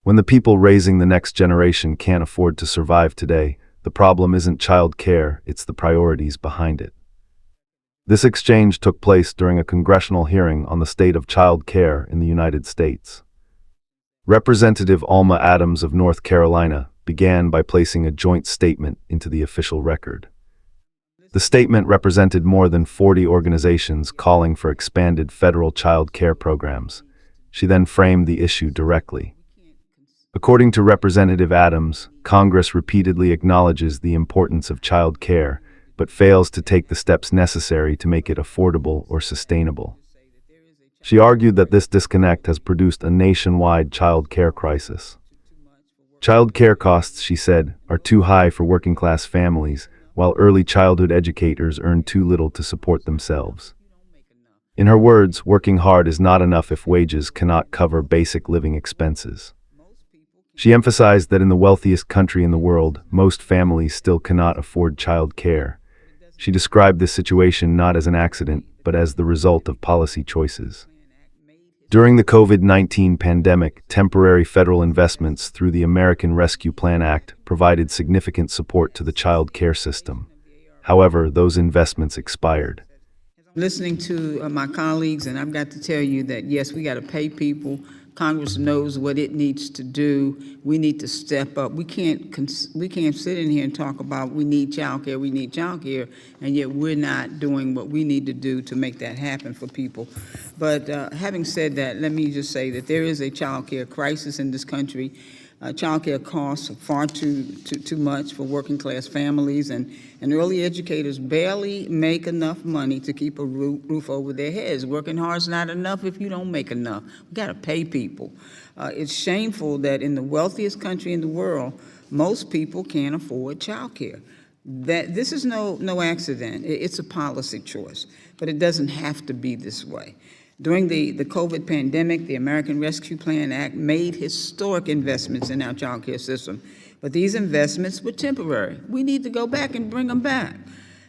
When the people raising the next generation can't afford to survive today, the problem isn't child care, it's the priorities behind it. This exchange took place during a congressional hearing on the state of child care in the United States. Representative Alma Adams of North Carolina began by placing a joint statement into the official record. The statement represented more than 40 organizations calling for expanded federal child care programs. She then framed the issue directly. According to Representative Adams, Congress repeatedly acknowledges the importance of child care, but fails to take the steps necessary to make it affordable or sustainable. She argued that this disconnect has produced a nationwide child care crisis. Child care costs, she said, are too high for working-class families, while early childhood educators earn too little to support themselves. In her words, working hard is not enough if wages cannot cover basic living expenses. She emphasized that in the wealthiest country in the world, most families still cannot afford child care. She described this situation not as an accident, but as the result of policy choices. During the COVID-19 pandemic, temporary federal investments through the American Rescue Plan Act provided significant support to the child care system. However, those investments expired. Listening to my colleagues, and I've got to tell you that, yes, we got to pay people. Congress knows what it needs to do. We need to step up. We can't sit in here and talk about we need child care, and yet we're not doing what we need to do to make that happen for people. But having said that, let me just say that there is a child care crisis in this country. Child care costs are far too much for working class families, and early educators barely make enough money to keep a roof over their heads. Working hard is not enough if you don't make enough. We got to pay people. It's shameful that in the wealthiest country in the world, most people can't afford child care. This is no accident. It's a policy choice, but it doesn't have to be this way. During the COVID pandemic, the American Rescue Plan Act made historic investments in our child care system, but these investments were temporary. We need to go back and bring them back.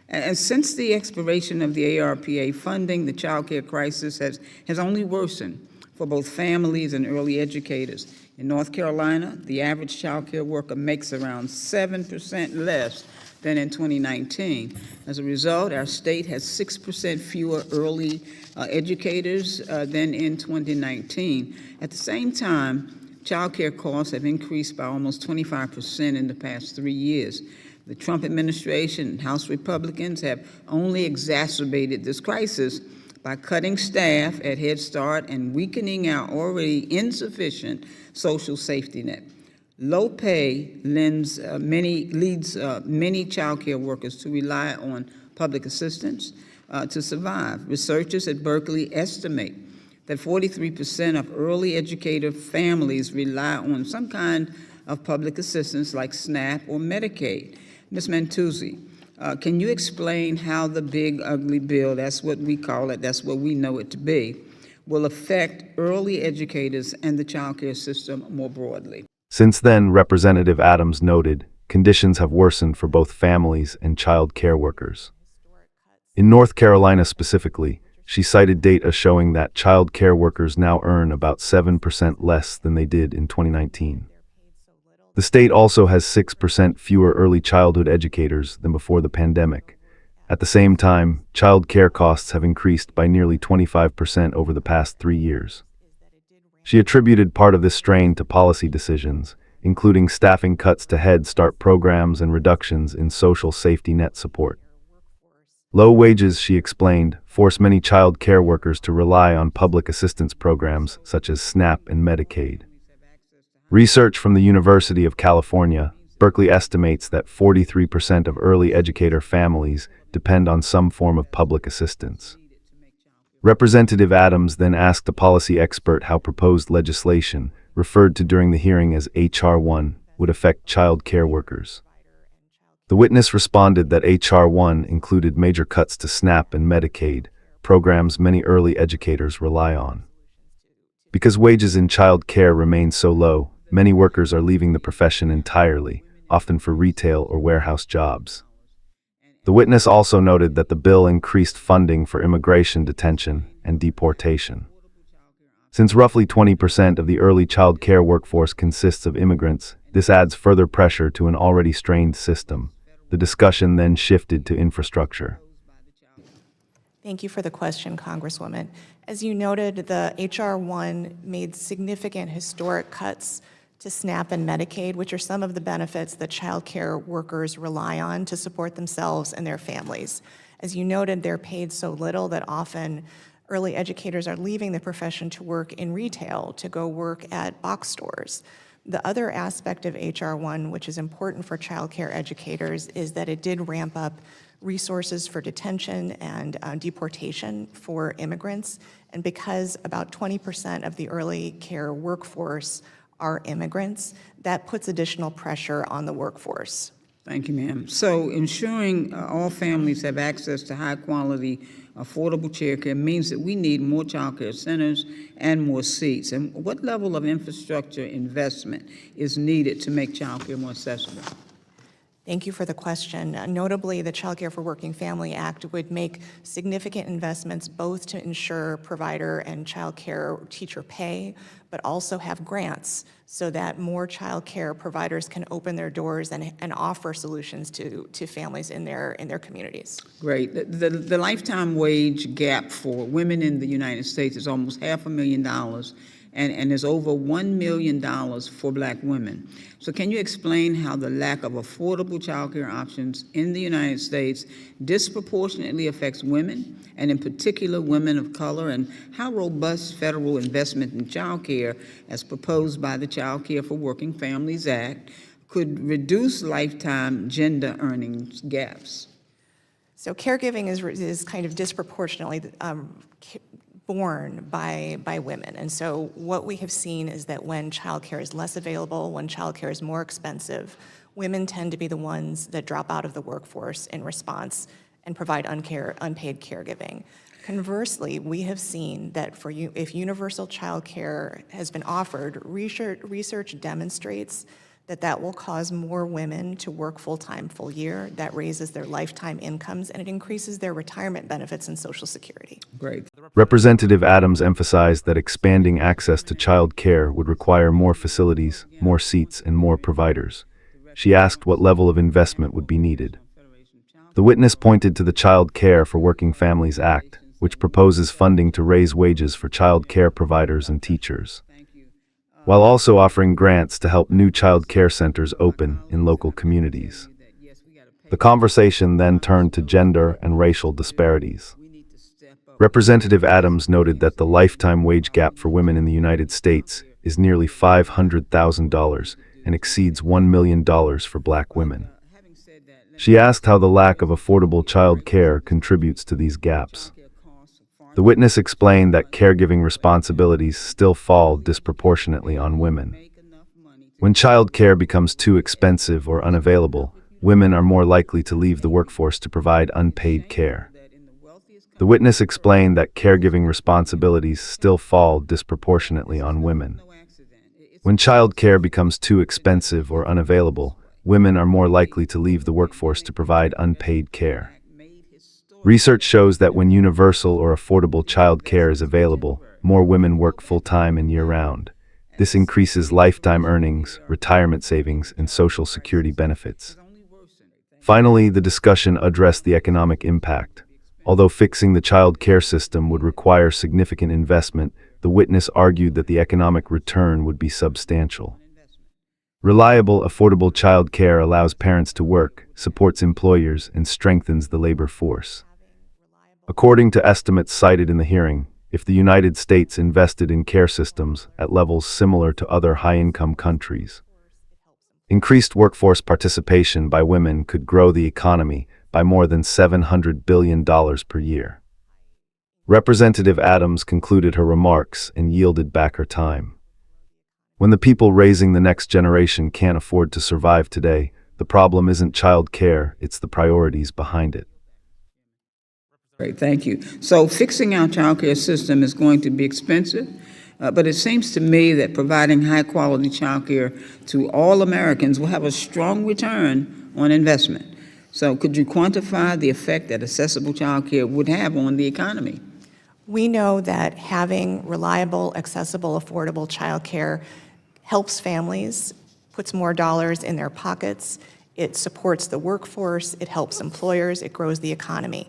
And since the expiration of the ARPA funding, the child care crisis has only worsened for both families and early educators. In North Carolina, the average child care worker makes around 7% less than in 2019. As a result, our state has 6% fewer early educators than in 2019. At the same time, child care costs have increased by almost 25% in the past 3 years. The Trump administration and House Republicans have only exacerbated this crisis by cutting staff at Head Start and weakening our already insufficient social safety net. Low pay leads many child care workers to rely on public assistance to survive. Researchers at Berkeley estimate that 43% of early educator families rely on some kind of public assistance like SNAP or Medicaid. Ms. Mantuzzi, can you explain how the big ugly bill, that's what we call it, that's what we know it to be, will affect early educators and the child care system more broadly? Since then, Representative Adams noted, conditions have worsened for both families and child care workers. In North Carolina specifically, she cited data showing that child care workers now earn about 7% less than they did in 2019. The state also has 6% fewer early childhood educators than before the pandemic. At the same time, child care costs have increased by nearly 25% over the past 3 years. She attributed part of this strain to policy decisions, including staffing cuts to Head Start programs and reductions in social safety net support. Low wages, she explained, force many child care workers to rely on public assistance programs such as SNAP and Medicaid. Research from the University of California, Berkeley estimates that 43% of early educator families depend on some form of public assistance. Representative Adams then asked a policy expert how proposed legislation, referred to during the hearing as H.R. 1, would affect child care workers. The witness responded that H.R. 1 included major cuts to SNAP and Medicaid, programs many early educators rely on. Because wages in child care remain so low, many workers are leaving the profession entirely, often for retail or warehouse jobs. The witness also noted that the bill increased funding for immigration detention and deportation. Since roughly 20% of the early child care workforce consists of immigrants, this adds further pressure to an already strained system. The discussion then shifted to infrastructure. Thank you for the question, Congresswoman. As you noted, the H.R. 1 made significant historic cuts to SNAP and Medicaid, which are some of the benefits that child care workers rely on to support themselves and their families. As you noted, they're paid so little that often early educators are leaving the profession to work in retail, to go work at box stores. The other aspect of H.R. 1, which is important for child care educators, is that it did ramp up resources for detention and deportation for immigrants. And because about 20% of the early care workforce are immigrants, that puts additional pressure on the workforce. Thank you, ma'am. So ensuring all families have access to high-quality, affordable childcare means that we need more childcare centers and more seats. And what level of infrastructure investment is needed to make childcare more accessible? Thank you for the question. Notably, the Child Care for Working Family Act would make significant investments both to ensure provider and child care teacher pay, but also have grants so that more child care providers can open their doors and offer solutions to families in their communities. Great. The lifetime wage gap for women in the United States is almost $500,000, and there's over $1 million for Black women. So can you explain how the lack of affordable child care options in the United States disproportionately affects women, and in particular women of color, and how robust federal investment in child care, as proposed by the Child Care for Working Families Act, could reduce lifetime gender earnings gaps? So caregiving is kind of disproportionately borne by women. And so what we have seen is that when childcare is less available, when childcare is more expensive, women tend to be the ones that drop out of the workforce in response and provide unpaid caregiving. Conversely, we have seen that if universal childcare has been offered, research demonstrates that will cause more women to work full-time, full year. That raises their lifetime incomes, and it increases their retirement benefits and Social Security. Great. Representative Adams emphasized that expanding access to child care would require more facilities, more seats, and more providers. She asked what level of investment would be needed. The witness pointed to the Child Care for Working Families Act, which proposes funding to raise wages for child care providers and teachers, while also offering grants to help new child care centers open in local communities. The conversation then turned to gender and racial disparities. Representative Adams noted that the lifetime wage gap for women in the United States is nearly $500,000 and exceeds $1 million for Black women. She asked how the lack of affordable child care contributes to these gaps. The witness explained that caregiving responsibilities still fall disproportionately on women. When child care becomes too expensive or unavailable, women are more likely to leave the workforce to provide unpaid care. The witness explained that caregiving responsibilities still fall disproportionately on women. When child care becomes too expensive or unavailable, women are more likely to leave the workforce to provide unpaid care. Research shows that when universal or affordable child care is available, more women work full-time and year-round. This increases lifetime earnings, retirement savings, and Social Security benefits. Finally, the discussion addressed the economic impact. Although fixing the child care system would require significant investment, the witness argued that the economic return would be substantial. Reliable, affordable child care allows parents to work, supports employers, and strengthens the labor force. According to estimates cited in the hearing, if the United States invested in care systems at levels similar to other high-income countries, increased workforce participation by women could grow the economy by more than $700 billion per year. Representative Adams concluded her remarks and yielded back her time. When the people raising the next generation can't afford to survive today, the problem isn't child care, it's the priorities behind it. Great, thank you. So fixing our child care system is going to be expensive, but it seems to me that providing high-quality child care to all Americans will have a strong return on investment. So could you quantify the effect that accessible child care would have on the economy? We know that having reliable, accessible, affordable childcare helps families, puts more dollars in their pockets, it supports the workforce, it helps employers, it grows the economy.